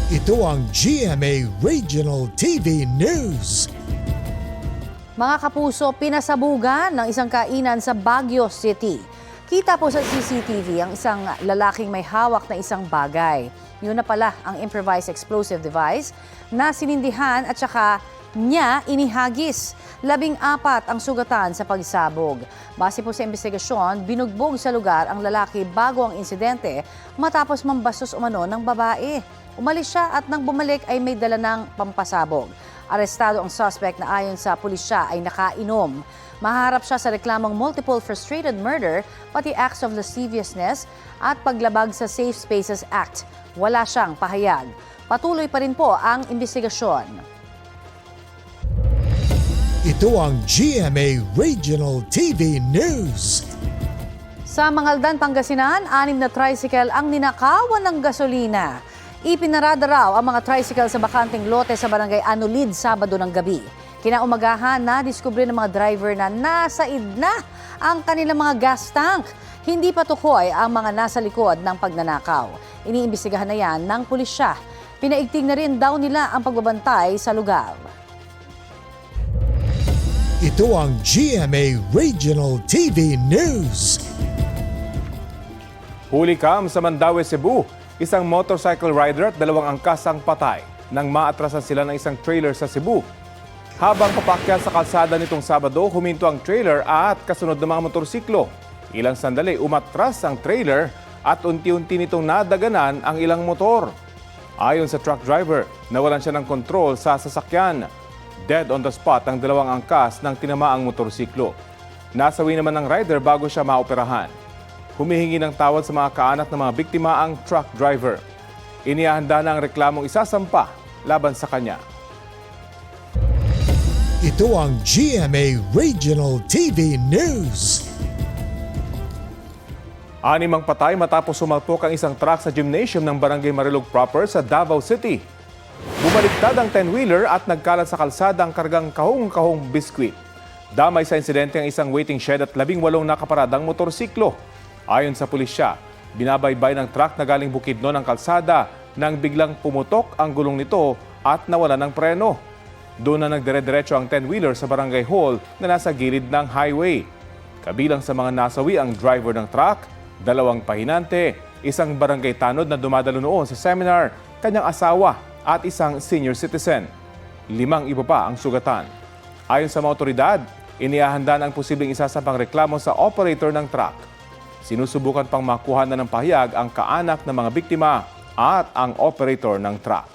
Ito ang GMA Regional TV News. Mga kapuso, pinasabugan ng isang kainan sa Baguio City. Kita po sa CCTV ang isang lalaking may hawak na isang bagay. Yun na pala ang improvised explosive device na sinindihan at saka niya inihagis. 14 ang sugatan sa pagsabog. Base po sa investigasyon, binugbog sa lugar ang lalaki bago ang insidente matapos mambastos umano ng babae. Umalis siya at nang bumalik ay may dala ng pampasabog. Arestado ang suspect na ayon sa pulisya ay nakainom. Maharap siya sa reklamong multiple frustrated murder, pati acts of lasciviousness at paglabag sa Safe Spaces Act. Wala siyang pahayag. Patuloy pa rin po ang investigasyon. Ito ang GMA Regional TV News. Sa Mangaldan, Pangasinan, 6 na tricycle ang ninakawan ng gasolina. Ipinarada raw ang mga tricycle sa bakanting lote sa barangay Anulid Sabado ng gabi. Kinaumagahan na diskubre ng mga driver na nasaid na ang kanilang mga gas tank. Hindi pa tukoy ang mga nasa likod ng pagnanakaw. Iniimbestigahan na yan ng pulisya. Pinaigting na rin daw nila ang pagbabantay sa lugar. Ito ang GMA Regional TV News. Huli kam sa Mandaue, Cebu. Isang motorcycle rider at 2 angkas ang patay nang maatrasan sila ng isang trailer sa Cebu. Habang papakyat sa kalsada nitong Sabado, huminto ang trailer at kasunod ng mga motorsiklo. Ilang sandali, umatras ang trailer at unti-unti nitong nadaganan ang ilang motor. Ayon sa truck driver, nawalan siya ng kontrol sa sasakyan. Dead on the spot ang 2 angkas ng tinamaang motorsiklo. Nasawi naman ng rider bago siya maoperahan. Humihingi ng tawad sa mga kaanak ng mga biktima ang truck driver. Inihahanda na ang reklamong isasampa laban sa kanya. Ito ang GMA Regional TV News. 6 ang patay matapos sumalpok ang isang truck sa gymnasium ng Barangay Marilog proper sa Davao City. Bumaliktad ang 10-wheeler at nagkalat sa kalsada ang kargang kahong-kahong biskwit. Damay sa insidente ang isang waiting shed at 18 nakaparadang motorsiklo. Ayon sa pulisya, binabaybay ng truck na galing Bukidnon ang kalsada nang biglang pumutok ang gulong nito at nawala ng preno. Doon na nagdire-diretso ang 10-wheeler sa barangay hall na nasa gilid ng highway. Kabilang sa mga nasawi ang driver ng truck, 2 pahinante, isang barangay tanod na dumadalo noon sa seminar, kanyang asawa at isang senior citizen. 5 iba pa ang sugatan. Ayon sa mga otoridad, inihahanda na ang posibleng isasampang reklamo sa operator ng truck. Sinusubukan pang makuha na ng pahayag ang kaanak ng mga biktima at ang operator ng truck.